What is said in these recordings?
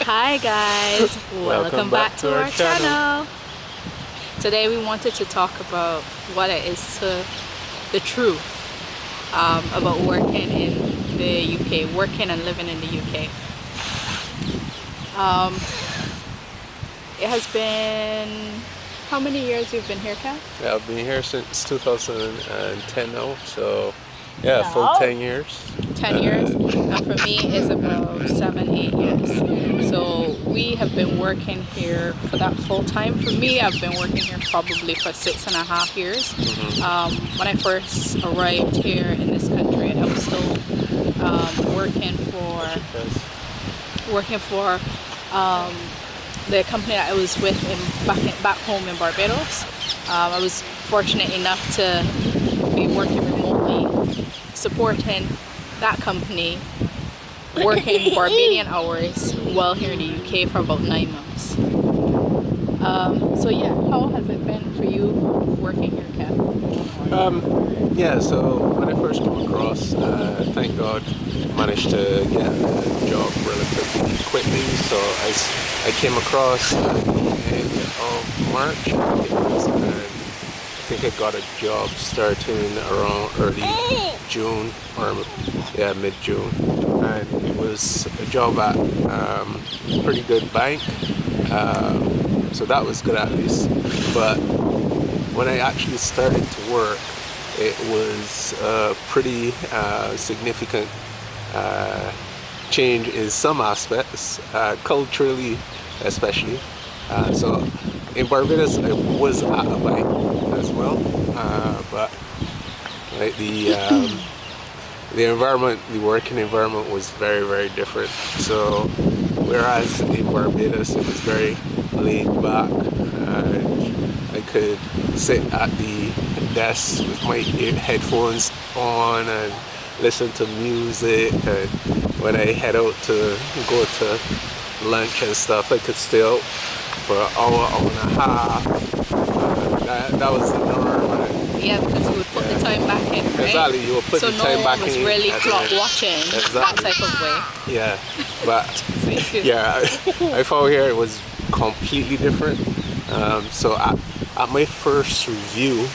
Hi guys, welcome back to our channel. Today we wanted to talk about what it is to the truth about working in the UK, working and living in the UK. It has been, how many years you've been here, Cal? Yeah, I've been here since 2010 now, so yeah, full 10 years. 10 years, and for me it's about 7-8 years. So we have been working here for that full time. For me, I've been working here probably for 6.5 years. When I first arrived here in this country, I was still working for the company that I was with back home in Barbados. I was fortunate enough to be working remotely, supporting that company, working Barbadian hours while here in the UK for about 9 months. So yeah, how has it been for you working here, Kev? Yeah, so when I first came across, thank God, managed to get a job relatively quickly. So I came across at the end of March, and I think I got a job starting around early June or mid-June, and it was a job at a pretty good bank, so that was good at least. But when I actually started to work, it was a pretty significant change in some aspects, culturally especially. So in Barbados I was at a bank as well, but like the environment, the working environment was very, very different. So whereas in Barbados it was very laid back, I could sit at the desk with my headphones on and listen to music, and when I head out to go to lunch and stuff, I could stay out for an hour and a half. That was the norm. Yeah, because you would put the time back in, right? Exactly, you would put the time back in. So no one was really clock watching, that type of way. Yeah, but yeah, I found here it was completely different. So at my first review,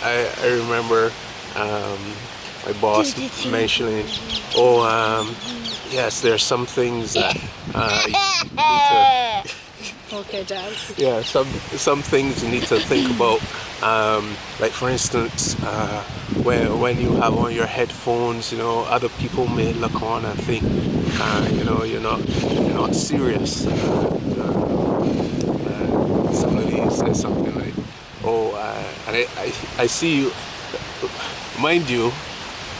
I remember my boss mentioning, yes, there's some things that you need to... Okay, Jazz. Yeah, some things you need to think about. Like for instance, when you have on your headphones, you know, other people may look on and think, you know, you're not serious. Somebody says something like, and I see you. Mind you,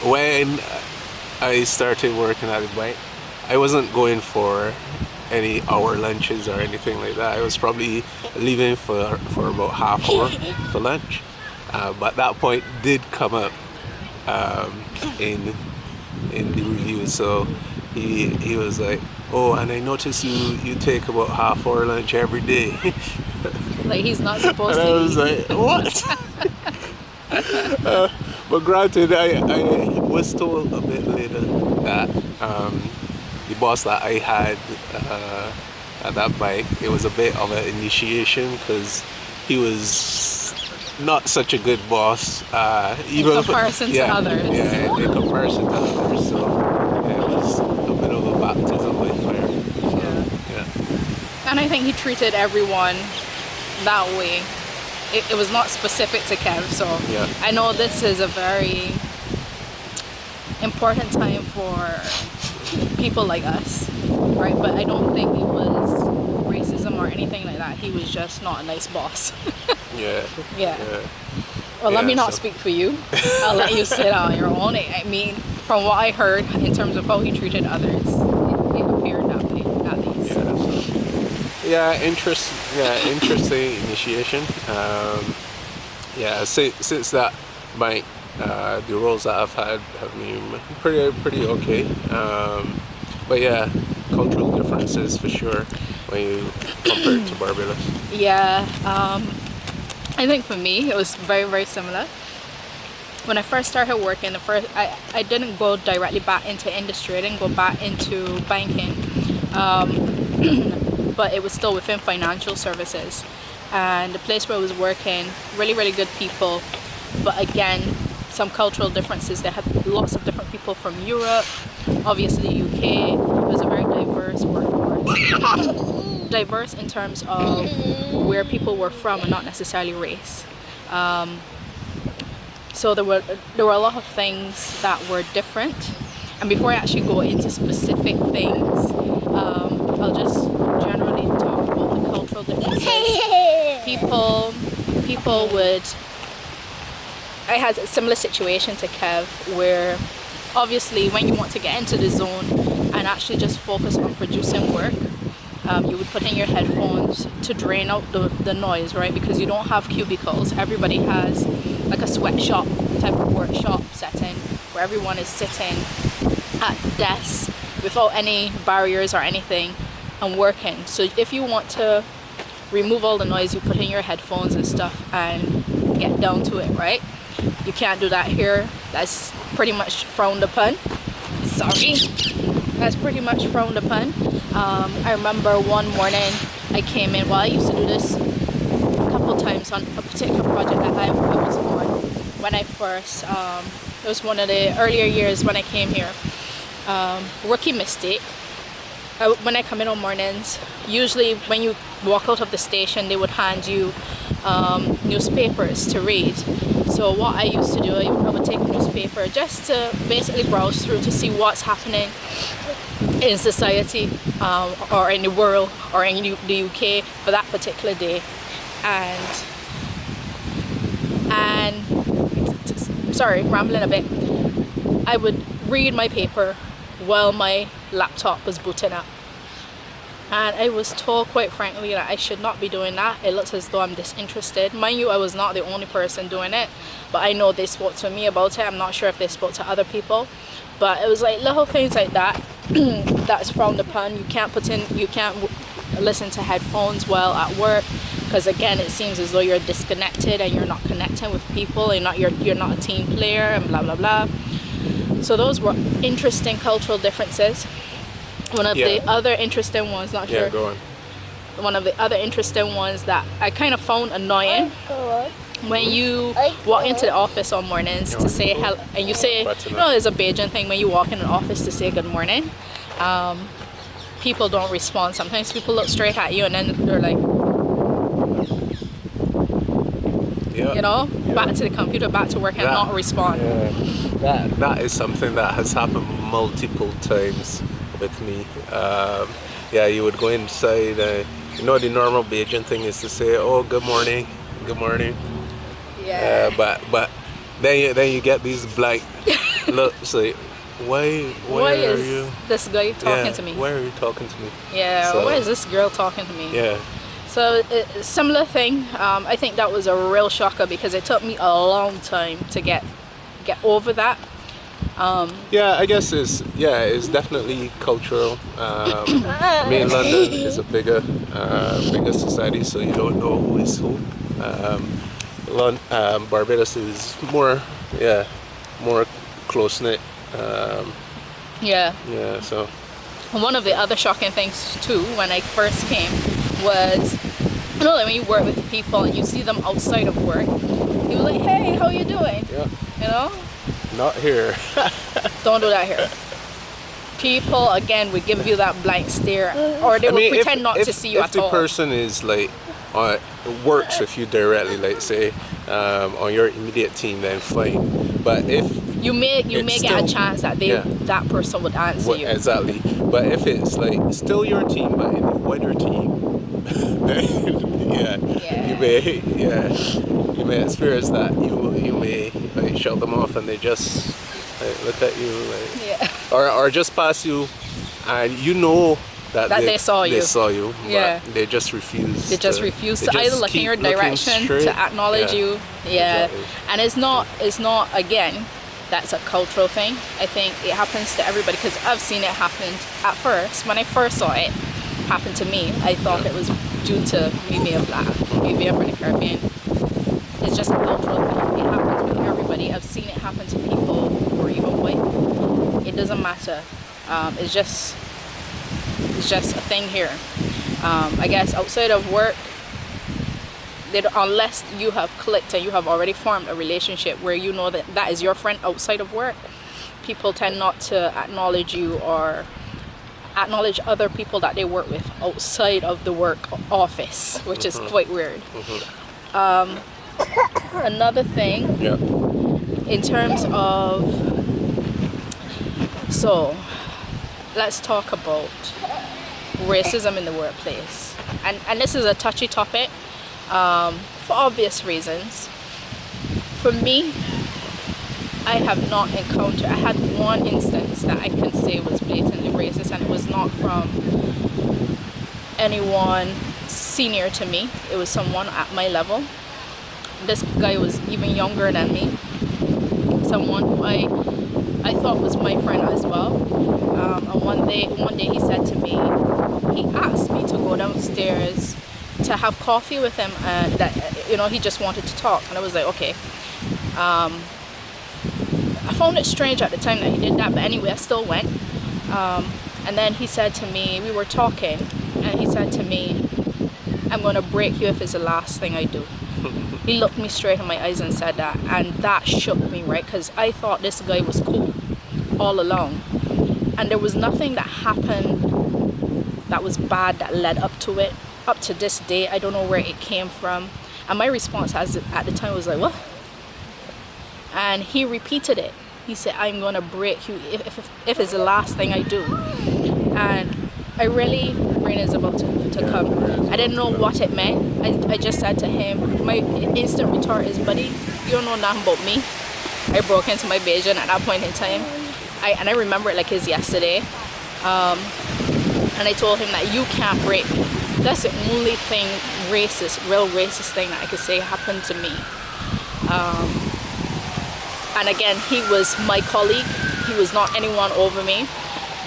when I started working at the bank, I wasn't going for any hour lunches or anything like that. I was probably leaving for about half hour for lunch, but that point did come up in the review. So he was like, and I noticed you take about half hour lunch every day. Like he's not supposed and to. I was like, what? But granted, I was told a bit later that the boss that I had at that bank, it was a bit of an initiation because he was not such a good boss. Even in comparison to others. Yeah, in comparison to others. So yeah, it was a bit of a baptism by fire. Yeah. And I think he treated everyone that way. It was not specific to Kev, so yeah. I know this is a very important time for people like us, right? But I don't think it was racism or anything like that. He was just not a nice boss. Yeah. Well, let me not speak for you. I'll let you sit on your own. I mean, from what I heard in terms of how he treated others, it appeared that way. Interesting initiation. Since that, my the roles that I've had have been pretty okay. But yeah, cultural differences for sure when you compare it to Barbados. Yeah, I think for me it was very, very similar. When I first started working, I didn't go directly back into industry. I didn't go back into banking, but it was still within financial services. And the place where I was working, really, really good people, but again, some cultural differences. They had lots of different people from Europe, obviously UK. It was a very diverse workforce. Diverse in terms of where people were from and not necessarily race. So there were a lot of things that were different. And before I actually go into specific things, I'll just generally talk about the cultural differences. People would. I had a similar situation to Kev, where obviously when you want to get into the zone and actually just focus on producing work, you would put in your headphones to drain out the noise, right? Because you don't have cubicles. Everybody has like a sweatshop type of workshop setting where everyone is sitting at desks without any barriers or anything and working. So if you want to remove all the noise, you put in your headphones and stuff and get down to it, right? You can't do that here. That's pretty much frowned upon. Sorry. That's pretty much frowned upon. I remember one morning I came in. Well, I used to do this a couple times on a particular project that I was on when I first, it was one of the earlier years when I came here. Rookie mistake. When I come in on mornings, usually when you walk out of the station, they would hand you newspapers to read. So what I used to do, I would take a newspaper just to basically browse through to see what's happening in society or in the world or in the UK for that particular day. And sorry, rambling a bit. I would read my paper while my laptop was booting up. And I was told quite frankly that I should not be doing that. It looks as though I'm disinterested. Mind you, I was not the only person doing it, but I know they spoke to me about it. I'm not sure if they spoke to other people, but it was like little things like that that's frowned upon. You can't listen to headphones while at work, because again, it seems as though you're disconnected and you're not connecting with people, and you're not a team player and blah blah blah. So those were interesting cultural differences. One of the other interesting ones, not sure. Go on. One of the other interesting ones that I kind of found annoying, when you walk into the office on mornings to say hello, and you say, there's a Bajan thing when you walk in an office to say good morning. People don't respond. Sometimes people look straight at you and then they're like, back to the computer, back to work, and not respond. That is something that has happened multiple times with me. You would go inside. The normal Bajan thing is to say, "Oh, good morning." Yeah. But then you get these blank looks like, why is you? This guy talking to me? Why are you talking to me? Yeah. Why is this girl talking to me? Yeah. So similar thing. I think that was a real shocker because it took me a long time to get over that. I guess it's definitely cultural. Me in London is a bigger society, so you don't know who is who. Barbados is more close knit. So one of the other shocking things too when I first came was, like when you work with people and you see them outside of work, you're like, hey, how you doing? Yeah. Not here. Don't do that here. People again would give you that blank stare, or they will pretend not to see you at all. If the person is like works with you directly, like say on your immediate team, then fine. But if you may get a chance that that person would answer you. Exactly. But if it's like still your team, but in the wider team, then you may experience that. You may like shut them off, and they just look at you like, or just pass you, and that That they saw you. They saw you, Yeah. but they just refuse. They just refuse to they either just look in keep your looking direction, straight. to acknowledge Yeah. you. Yeah. Exactly. And it's not again, that's a cultural thing. I think it happens to everybody because I've seen it happen at first. When I first saw it happen to me, I thought it was due to me being black, me being from the Caribbean. It's just a cultural thing. It happens with everybody. I've seen it happen to people who are even white. It doesn't matter. It's just a thing here. I guess outside of work, unless you have clicked and you have already formed a relationship where you know that that is your friend outside of work, people tend not to acknowledge you or acknowledge other people that they work with outside of the work office, which is quite weird. Another thing, Yeah. in terms of, so let's talk about racism in the workplace, and this is a touchy topic for obvious reasons. For me, I have not encountered, I had one instance that I can say was blatantly racist, and it was not from anyone senior to me. It was someone at my level. This guy was even younger than me, someone who I thought was my friend as well. And one day he said to me, he asked me to go downstairs to have coffee with him, and that he just wanted to talk. And I was like, okay. I found it strange at the time that he did that, but anyway, I still went. And then he said to me, we were talking, and he said to me, I'm gonna break you if it's the last thing I do. He looked me straight in my eyes and said that, and that shook me, right? Because I thought this guy was cool all along, and there was nothing that happened that was bad that led up to it. Up to this day, I don't know where it came from, and my response at the time was like, what? And he repeated it. He said, I'm gonna break you if it's the last thing I do. And I really, brain is about to come. I didn't know what it meant. I just said to him, my instant retort is, buddy, you don't know nothing about me. I broke into my Beijing at that point in time. I remember it like it's yesterday. And I told him that you can't break me. That's the only thing real racist thing that I could say happened to me. And again, he was my colleague. He was not anyone over me.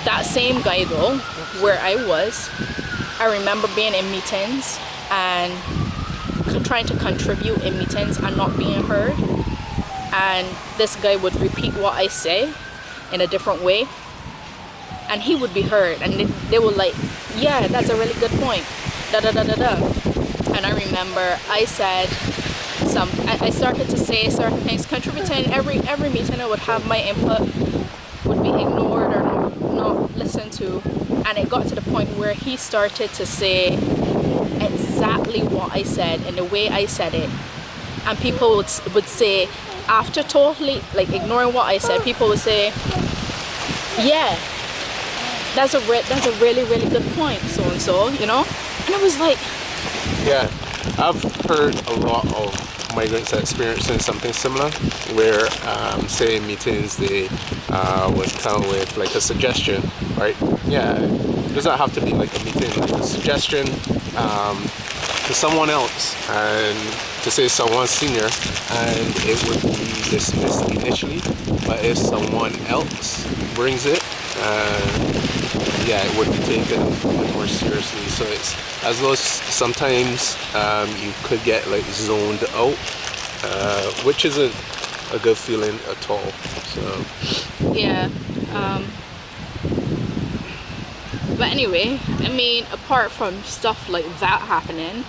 That same guy though, where I was, I remember being in meetings and trying to contribute in meetings and not being heard. And this guy would repeat what I say in a different way, and he would be heard, and they were like, yeah, that's a really good point, da da da da da. And I remember I said I started to say certain things, contributing. Every meeting I would have my input would be ignored or not listened to, and it got to the point where he started to say exactly what I said and the way I said it, and people would say, after totally like ignoring what I said, people would say, yeah, that's a really really good point, so and so, and I was like, Yeah, I've heard a lot of migrants experiencing something similar, where say in meetings they would come with like a suggestion, right? Yeah, it doesn't have to be like a meeting, like a suggestion to someone else, and to say someone senior, and it would be dismissed initially, but if someone else brings it, yeah, it would be taken more seriously. So it's as though sometimes you could get like zoned out, which isn't a good feeling at all. So yeah. But anyway, I mean, apart from stuff like that happening,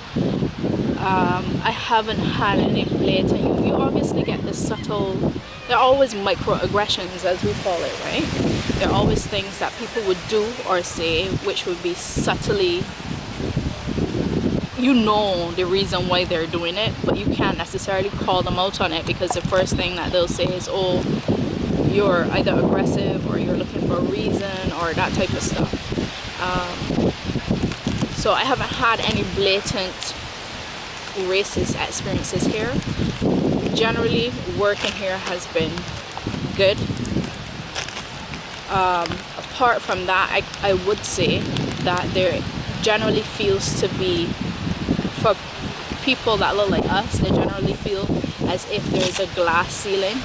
I haven't had any blatant. You obviously get the subtle. There are always microaggressions, as we call it, right? There are always things that people would do or say which would be subtly, the reason why they're doing it, but you can't necessarily call them out on it, because the first thing that they'll say is, oh, you're either aggressive or you're looking for a reason or that type of stuff. So I haven't had any blatant racist experiences here. Generally, working here has been good. Apart from that, I would say that there generally feels to be, for people that look like us, they generally feel as if there's a glass ceiling,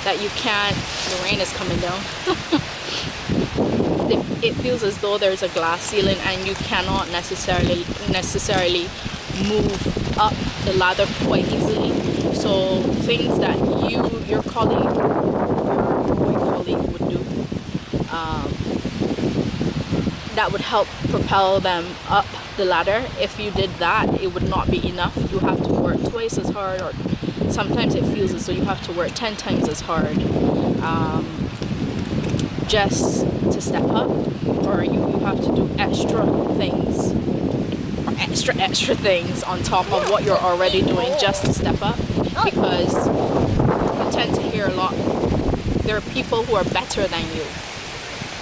that you can't, the rain is coming down. It feels as though there's a glass ceiling and you cannot necessarily move up the ladder quite easily. So things that your colleague, your white colleague would do, that would help propel them up the ladder. If you did that, it would not be enough. You have to work twice as hard, or sometimes it feels as though you have to work 10 times as hard, just to step up, or you have to do extra things, or extra things on top of what you're already doing just to step up, because you tend to hear a lot, there are people who are better than you.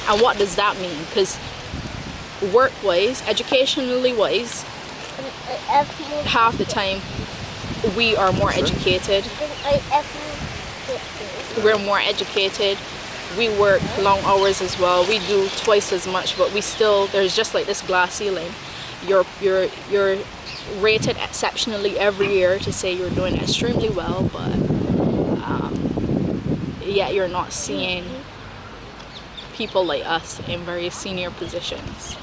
And what does that mean? Because work-wise, educationally wise, half the time we are more educated. We're more educated. We work long hours as well. We do twice as much, but we still, there's just like this glass ceiling. You're rated exceptionally every year to say you're doing extremely well, but yet you're not seeing people like us in very senior positions.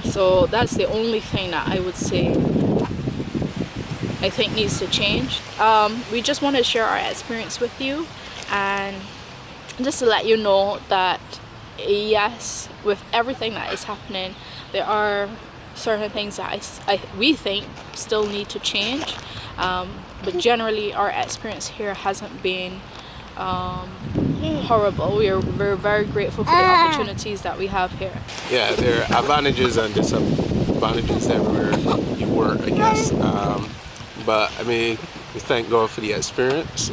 So that's the only thing that I would say I think needs to change. We just want to share our experience with you, and just to let you know that yes, with everything that is happening, there are certain things that we think still need to change, but generally our experience here hasn't been horrible. We're very grateful for the opportunities that we have here. Yeah, there are advantages and disadvantages everywhere you work, I guess. But I mean, we thank God for the experience.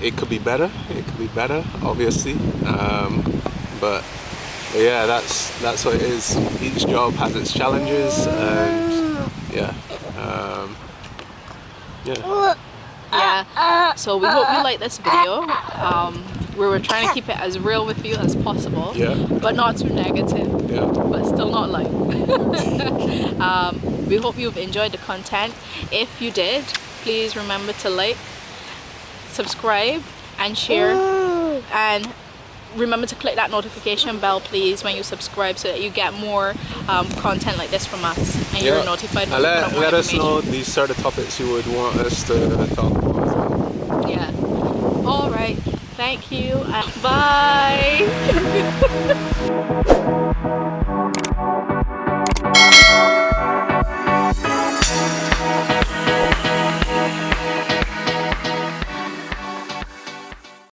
It could be better. It could be better, obviously. But yeah, that's what it is. Each job has its challenges, and yeah. So we hope you like this video. We were trying to keep it as real with you as possible, but not too negative, but still not light. We hope you've enjoyed the content. If you did, please remember to like, subscribe, and share, and remember to click that notification bell, please, when you subscribe, so that you get more content like this from us, and you're notified when we put up more let us know information. these sort of topics you would want us to talk about as well. Yeah. All right. Thank you. And bye.